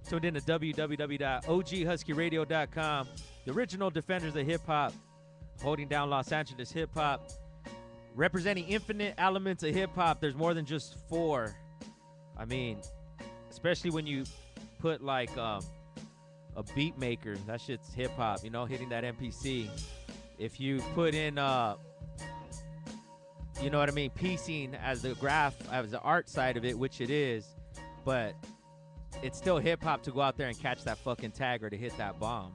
Tuned in to www.OGHUSKEYRADIO.com. The original defenders of hip hop, holding down Los Angeles hip hop, representing infinite elements of hip hop. There's more than just four. I mean, especially when you put like a beat maker, that shit's hip hop, you know, hitting that MPC. If you put in you know what I mean, piecing as the as the art side of it, which it is, but it's still hip hop to go out there and catch that fucking tag or to hit that bomb.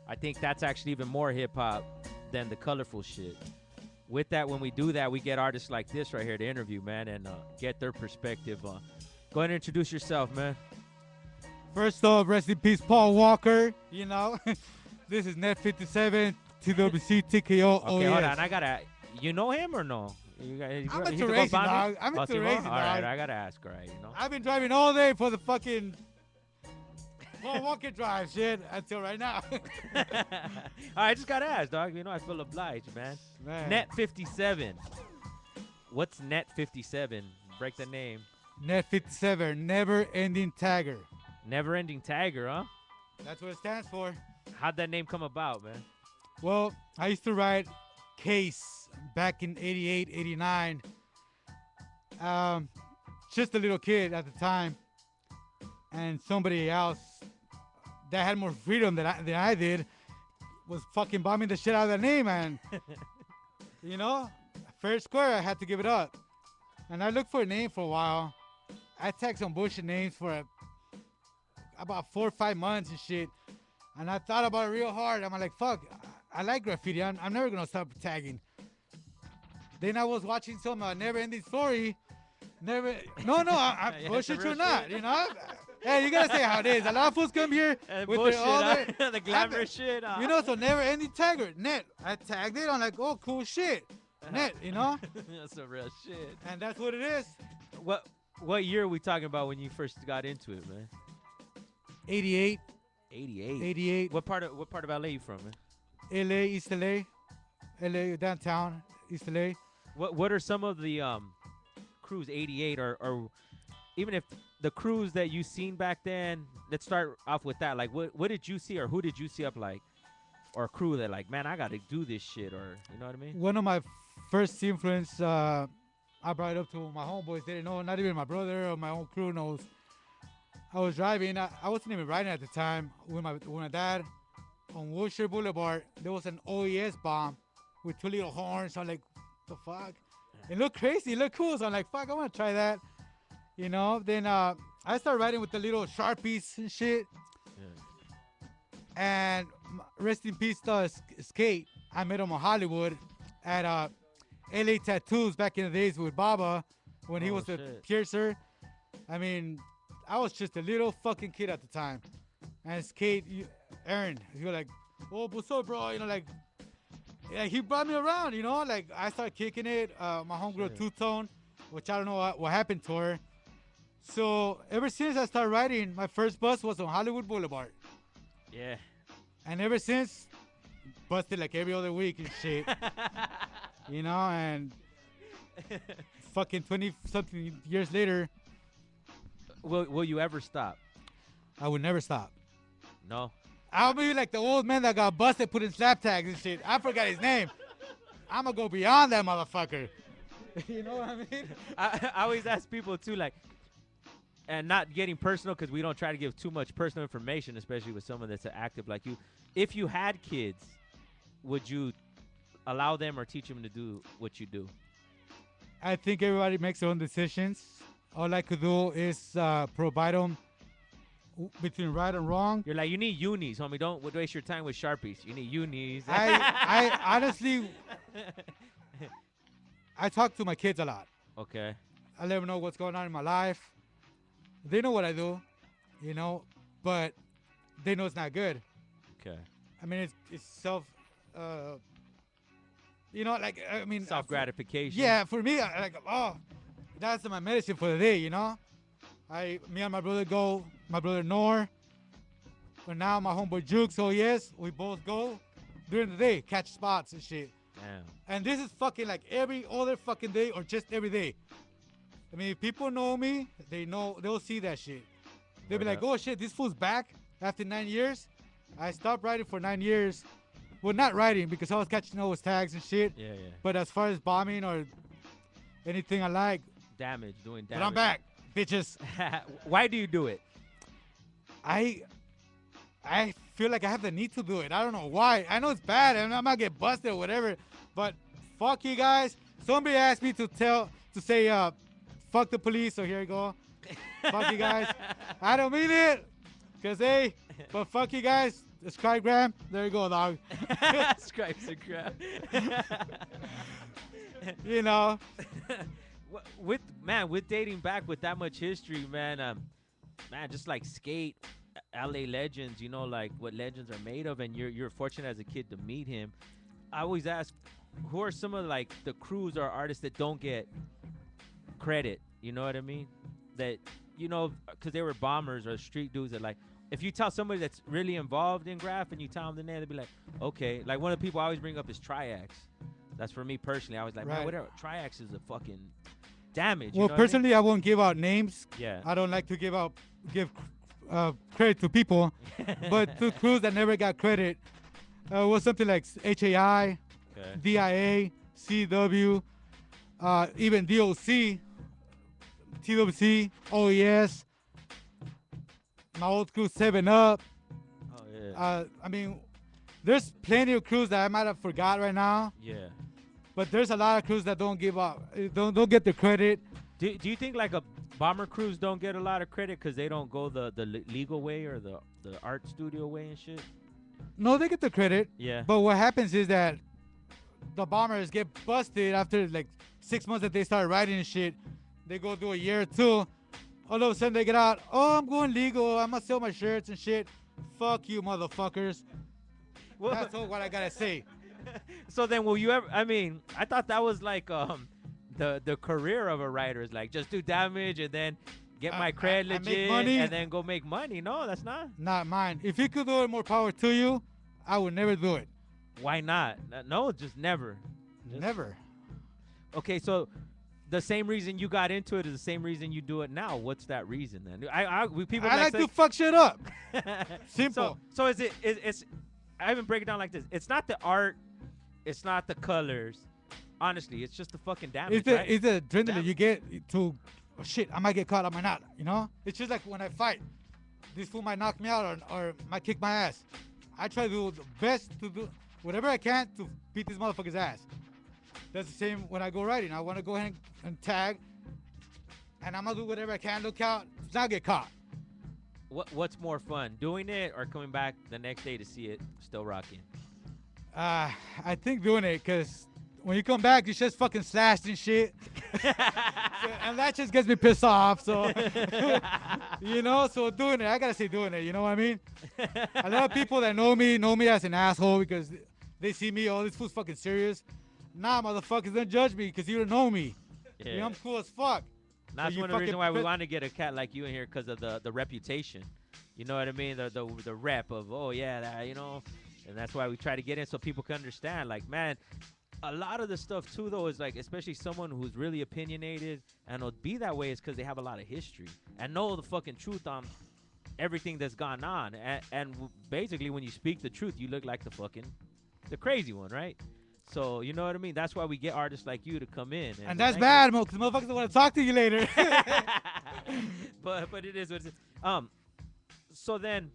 I think that's actually even more hip hop than the colorful shit. With that, when we do that, we get artists like this right here to interview, man, and get their perspective. Go ahead and introduce yourself, man. First off, rest in peace, Paul Walker. You know, this is net57, TWC, TKO. Okay, hold on. I gotta. You know him or no? I'm into racing, dog. I'm into racing, dog. All right, I gotta ask, right? You know. I've been driving all day for the fucking Paul Walker drive shit until right now. I just gotta ask, dog. You know, I feel obliged, man. Net57. What's Net57? Break the name. Net57, never ending tagger. Never ending tagger, huh? That's what it stands for. How'd that name come about, man? Well, I used to write Case back in 88, 89. Just a little kid at the time. And somebody else that had more freedom than I did was fucking bombing the shit out of that name, and you know, fair and square, I had to give it up. And I looked for a name for a while. I tagged some bullshit names for about 4 or 5 months and shit. And I thought about it real hard. I'm like, fuck, I like graffiti. I'm never gonna stop tagging. Then I was watching some Never Ending Story. I'm bullshit you not, you know. Hey, you gotta say how it is. A lot of fools come here with bullshit, their other the glamour shit. You know, so Never Ending Tagger, net. I tagged it. I'm like, oh, cool shit, net. You know. That's some real shit. And that's what it is. What year are we talking about when you first got into it, man? 88. 88. 88. What part of LA you from, man? LA, East LA, LA downtown, East LA. What are some of the crews 88 or even if the crews that you seen back then? Let's start off with that. Like, what did you see or who did you see up like, or a crew that like, man, I got to do this shit, or you know what I mean? One of my first influence, I brought it up to my homeboys. They didn't know, not even my brother or my own crew knows. I was driving. I wasn't even riding at the time with my dad on Wilshire Boulevard. There was an OES bomb with 2 little horns. I'm like, the fuck? It looked crazy. It looked cool. So I'm like, fuck, I want to try that. You know, then I started riding with the little Sharpies and shit. Yeah. And rest in peace, Skate. I met him in Hollywood at LA Tattoos back in the days with Baba when he was the piercer. I mean, I was just a little fucking kid at the time. And Skate, Aaron, he was like, oh, what's up, bro? You know, like, yeah, he brought me around, you know? Like, I started kicking it. My homegirl, Two-Tone, which I don't know what happened to her. So ever since I started riding, my first bus was on Hollywood Boulevard. Yeah. And ever since, busted like every other week and shit. You know, and fucking 20-something years later. Will you ever stop? I would never stop. No? I'll be like the old man that got busted putting slap tags and shit. I forgot his name. I'm going to go beyond that motherfucker. You know what I mean? I always ask people too, like, and not getting personal because we don't try to give too much personal information, especially with someone that's active like you. If you had kids, would you allow them or teach them to do what you do? I think everybody makes their own decisions. All I could do is provide them between right and wrong. You're like, you need unis, homie. Don't waste your time with Sharpies. You need unis. I honestly, I talk to my kids a lot. Okay. I let them know what's going on in my life. They know what I do, you know, but they know it's not good. Okay. I mean, it's self, you know, like, I mean. Self-gratification. Yeah, for me, that's my medicine for the day, you know. Me and my brother Nor, but now my homeboy Juke, so yes, we both go during the day, catch spots and shit. Damn. And this is fucking like every other fucking day or just every day. I mean, if people know me, they'll see that shit. They'll be Word like, up. oh shit, this fool's back after 9 years. I stopped riding for 9 years. Well, not riding because I was catching all his tags and shit. Yeah, yeah. But as far as bombing or anything I like, Damage, doing but damage. I'm back, bitches. Why do you do it? I feel like I have the need to do it. I don't know why. I know it's bad and I might get busted or whatever, but fuck you guys. Somebody asked me to say fuck the police, so here you go. Fuck you guys. I don't mean it, cause hey, but fuck you guys. Subscribe, Graham. There you go, dog. Stripes and crap. You know. With dating back with that much history, man, just like skate, LA legends, you know, like what legends are made of, and you're fortunate as a kid to meet him. I always ask, who are some of like the crews or artists that don't get credit? You know what I mean? That, you know, because they were bombers or street dudes that, like, if you tell somebody that's really involved in graph and you tell them the name, they'll be like, okay. Like, one of the people I always bring up is Triax. That's for me personally. I was like, man, Right. whatever. Triax is a fucking damage. Well, you know what I mean? personally, I won't give out names. Yeah. I don't like to give credit to people, but to crews that never got credit was something like HAI, Okay. DIA, CW, even DOC, TWC, OES, my old crew 7 Up. Oh, yeah. I mean, there's plenty of crews that I might have forgot right now, Yeah. but there's a lot of crews that don't don't get the credit. Do you think like a bomber crews don't get a lot of credit because they don't go the legal way or the art studio way and shit? No, they get the credit. Yeah. But what happens is that the bombers get busted after like 6 months that they start riding and shit. They go do a year or two. All of a sudden they get out. Oh, I'm going legal. I'm gonna sell my shirts and shit. Fuck you, motherfuckers. Well, That's all what I gotta say. so then, will you ever? I mean, I thought that was like the career of a writer is like just do damage and then get my cred I make legit money. and then go make money. No, that's not. Not mine. If you could do it, more power to you. I would never do it. Why not? No, just never. Just- Never. Okay, so the same reason you got into it is the same reason you do it now. What's that reason then? People I like to fuck shit up. Simple. So it's I even break it down like this. It's not the art, it's not the colors. Honestly, it's just the fucking damage, right? It's the adrenaline you get to, oh shit, I might get caught, I might not, you know? It's just like when I fight. This fool might knock me out or might kick my ass. I try to do the best to do whatever I can to beat this motherfucker's ass. That's the same when I go riding. I want to go ahead and tag, and I'm going to do whatever I can, look out, not get caught. What's more fun, doing it or coming back the next day to see it still rocking? I think doing it, because when you come back, it's just fucking slashed and shit. And that just gets me pissed off. So, you know, so doing it, I got to say doing it. You know what I mean? A lot of people that know me as an asshole because they see me, oh, this fool's fucking serious. Nah, motherfuckers, don't judge me because you don't know me. Yeah. You know, I'm cool as fuck. That's you one of the reasons fucking why we put- want to get a cat like you in here because of the reputation. You know what I mean? The rep of, oh, yeah, that, you know. And that's why we try to get in so people can understand. Like, man, a lot of the stuff, too, though, is like, especially someone who's really opinionated and will be that way is because they have a lot of history and know the fucking truth on everything that's gone on. And basically, when you speak the truth, you look like the crazy one, right? So, you know what I mean? That's why we get artists like you to come in. And that's bad, because motherfuckers don't want to talk to you later. but it is what it is. So then,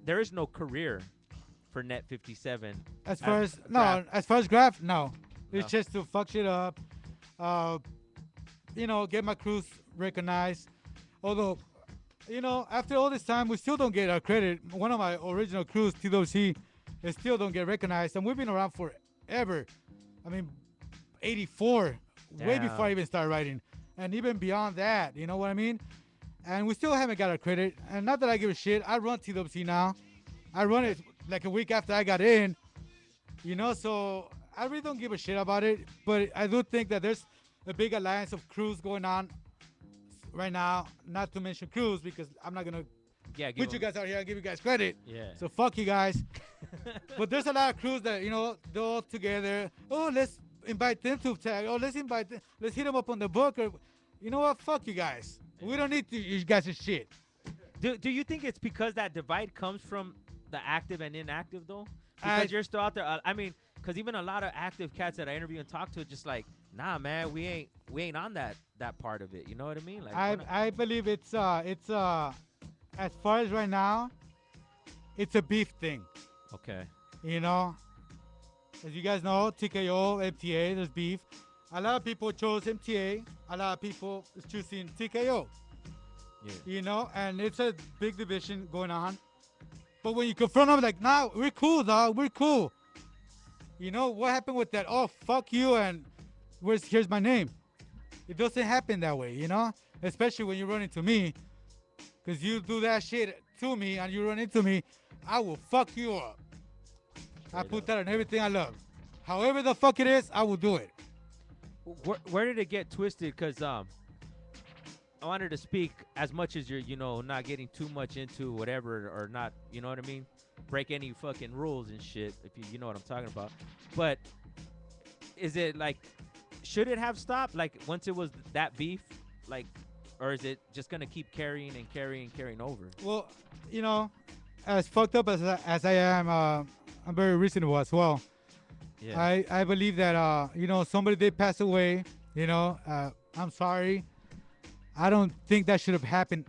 there is no career for net57. As far as graph. graph, no. It's No. just to fuck shit up. You know, get my crews recognized. Although, you know, after all this time, we still don't get our credit. One of my original crews, TWC, they still don't get recognized, and we've been around forever. I mean, 84, way Damn. before I even started writing, and even beyond that. You know what I mean? And we still haven't got our credit. And not that I give a shit. I run TWC now. I run it like a week after I got in. You know, so I really don't give a shit about it. But I do think that there's a big alliance of crews going on right now. Not to mention crews, because I'm not gonna Yeah, put you guys out here and give you guys credit. Yeah. So fuck you guys. But there's a lot of crews that, you know, they're all together. Oh, let's invite them to tag. Oh, let's hit them up on the book. Or, you know what? Fuck you guys. We don't need you guys' shit. Do you think it's because that divide comes from the active and inactive though? I- Because you're still out there. I mean, because even a lot of active cats that I interview and talk to, just like, nah, man, we ain't on that part of it. You know what I mean? Like, we're not- I believe it's as far as right now, it's a beef thing. okay. You know, as you guys know, TKO, MTA, there's beef. A lot of people chose MTA. A lot of people is choosing TKO. Yeah. You know, and it's a big division going on. But when you confront them, like, nah, we're cool, dog. We're cool. You know what happened with that? Oh, fuck you, and here's my name. It doesn't happen that way, you know. Especially when you run into me, because you do that shit to me and you run into me, I will fuck you up. I Straight put up. that on everything I love. However the fuck it is, I will do it. Where did it get twisted? Because I wanted to speak as much as you're, not getting too much into whatever or not, you know what I mean? Break any fucking rules and shit, if you know what I'm talking about. But is it like, should it have stopped? Like, once it was that beef, like, or is it just gonna keep carrying over? Well, you know, as fucked up as I am, I'm very reasonable as well. Yeah. I believe that somebody did pass away. I'm sorry. I don't think that should have happened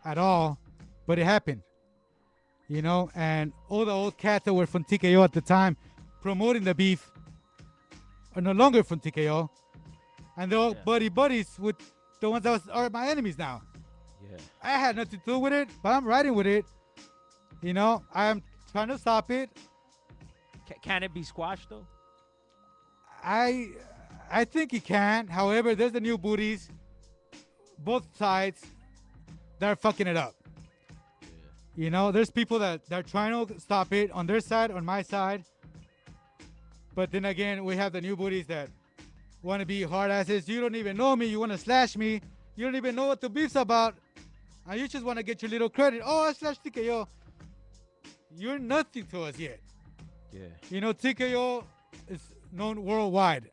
at all, but it happened. And all the old cats that were from TKO at the time promoting the beef are no longer from TKO, and they're all buddies with the ones that are my enemies now. Yeah. I had nothing to do with it, but I'm riding with it. I'm trying to stop it. Can it be squashed though? I think it can. However, there's the new booties, both sides, that are fucking it up. There's people that are trying to stop it on their side, on my side. But then again, we have the new booties that want to be hard asses. You don't even know me. You want to slash me. You don't even know what the beef's about. And you just want to get your little credit. Oh, I slashed TKO. You're nothing to us yet. Yeah. TKO is known worldwide.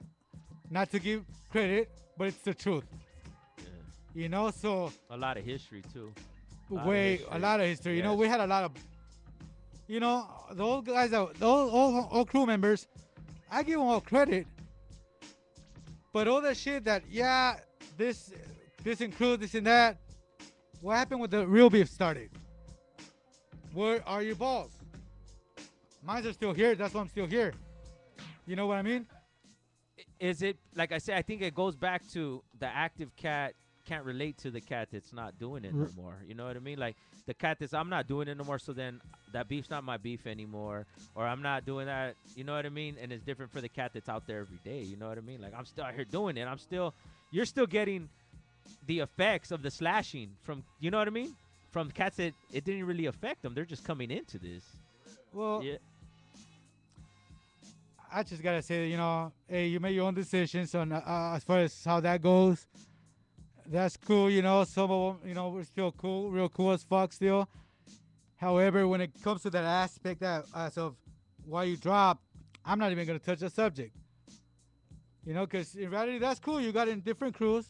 Not to give credit, but it's the truth. Yeah. So a lot of history too. A lot of history. Yes. We had a lot of, the old guys, the old crew members, I give them all credit. But all that shit that, this includes this and that, what happened when the real beef started? Where are your balls? Mine are still here. That's why I'm still here. You know what I mean? Is it, like I said, I think it goes back to the active cat can't relate to the cat that's not doing it no more. You know what I mean? Like the cat that's, I'm not doing it no more, so then that beef's not my beef anymore, or I'm not doing that. You know what I mean? And it's different for the cat that's out there every day. You know what I mean? Like I'm still out here doing it. You're still getting the effects of the slashing from, you know what I mean? From cats that it didn't really affect them. They're just coming into this. Well, yeah. I just gotta say, hey, you make your own decisions on as far as how that goes. That's cool, some of them, we're still cool, real cool as fuck still. However, when it comes to that aspect as of why you drop, I'm not even going to touch the subject. Because in reality, that's cool. You got in different crews.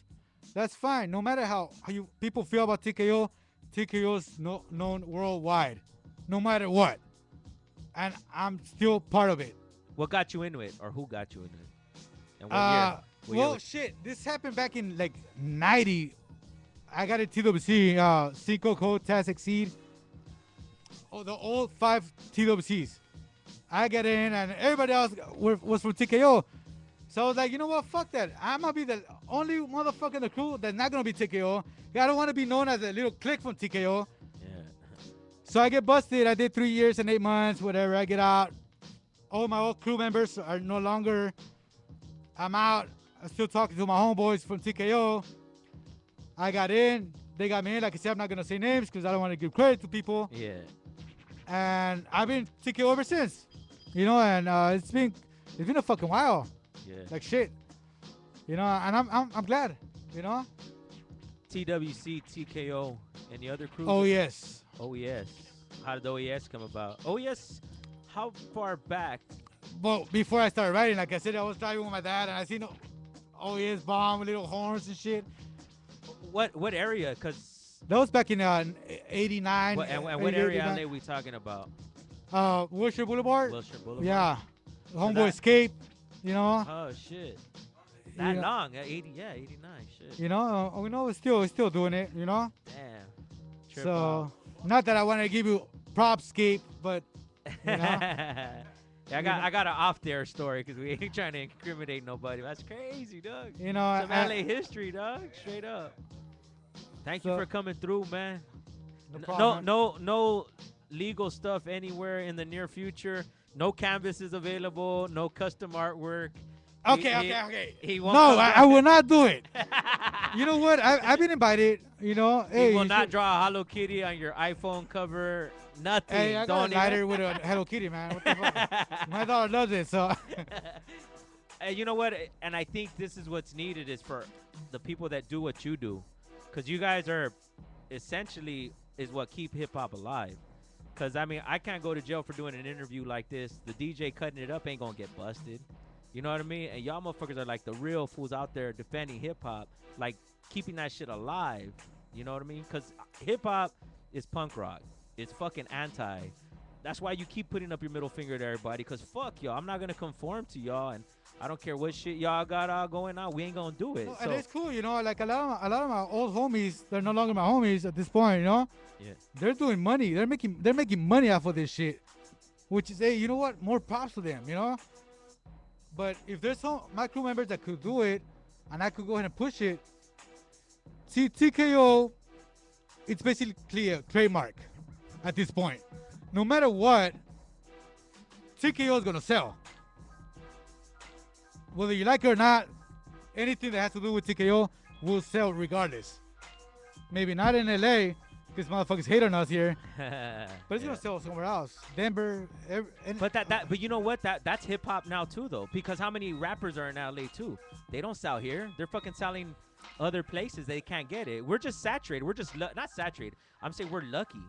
That's fine. No matter how you people feel about TKO, TKO's known worldwide, no matter what. And I'm still part of it. What got you into it, or who got you into it? And what year? Well, shit, this happened back in like 90. I got a TWC, Cinco Code, Taz Exceed. Oh, the old 5 TWCs. I got in, and everybody else was from TKO. So I was like, you know what? Fuck that. I'm going to be the only motherfucker in the crew that's not going to be TKO. I don't want to be known as a little clique from TKO. Yeah. So I get busted. I did 3 years and 8 months, whatever. I get out. All my old crew members are no longer. I'm out. I'm still talking to my homeboys from TKO. I got in. They got me in. Like I said, I'm not going to say names because I don't want to give credit to people. Yeah. And I've been TKO ever since. And it's been a fucking while. Yeah. Like shit. And I'm glad. TWC, TKO, and the other crews? Oh, yes. OES. How did the OES come about? OES, how far back? Well, before I started riding, like I said, I was driving with my dad, and I seen OES bomb with little horns and shit. what area? Cause That was back in 89. and what area LA we talking about? Wilshire Boulevard. Wilshire Boulevard. Yeah. Homeboy that- Escape. You know. Oh shit. That Yeah. long? 89. Shit. You know. We know we're still doing it. You know. Damn. Trip So not that I want to give you props, Escape, but you know. Yeah, I got an off there story because we ain't trying to incriminate nobody. That's crazy, dog. You know. Some LA history, dog. Straight up. Thank you So- for coming through, man. No problem. No legal stuff anywhere in the near future. No canvases available. No custom artwork. Okay. He won't. No, come back. I will not do it. You know what? I've been invited. You know. Hey, He will you not should- draw a Hello Kitty on your iPhone cover. Nothing. Hey, I got Don't a lighter with a Hello Kitty, man. What the fuck? My daughter loves it, so. Hey, you know what? And I think this is what's needed is for the people that do what you do, because you guys are essentially is what keep hip hop alive. Because I mean, I can't go to jail for doing an interview like this. The DJ cutting it up ain't gonna get busted. You know what I mean? And y'all motherfuckers are like the real fools out there defending hip hop, like keeping that shit alive. You know what I mean? Because hip hop is punk rock. It's fucking anti. That's why you keep putting up your middle finger to everybody. Because fuck y'all. I'm not going to conform to y'all. And I don't care what shit y'all got going on. We ain't going to do it. No, So, and it's cool, you know. Like a lot of my old homies, they're no longer my homies at this point, you know. yeah. They're doing money. They're making money off of this shit, which is, hey, you know what? More props to them, you know. But if there's some my crew members that could do it, and I could go ahead and push it, see, TKO, it's basically a trademark at this point. No matter what, TKO is gonna sell. Whether you like it or not, anything that has to do with TKO will sell regardless. Maybe not in LA, because motherfuckers hate on us here, but it's Yeah. gonna sell somewhere else. Denver, But but you know what? That's hip hop now too, though. Because how many rappers are in LA too? They don't sell here. They're fucking selling other places. They can't get it. We're just saturated. We're just not saturated. I'm saying we're lucky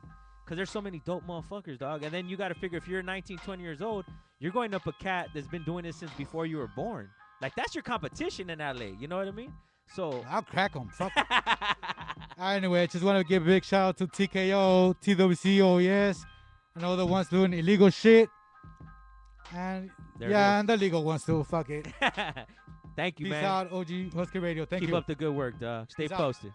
because there's so many dope motherfuckers, dog. And then you got to figure if you're 19, 20 years old, you're going up a cat that's been doing this since before you were born. Like that's your competition in LA. You know what I mean? So I'll crack them. Fuck 'em. Anyway, I just want to give a big shout out to TKO, TWC, OES, and all the ones doing illegal shit. And There it yeah, is. and the legal ones too. Fuck it. Thank you, Peace man. out, OG Husky Radio. Thank Keep you. up the good work, dog. Stay Peace out. posted.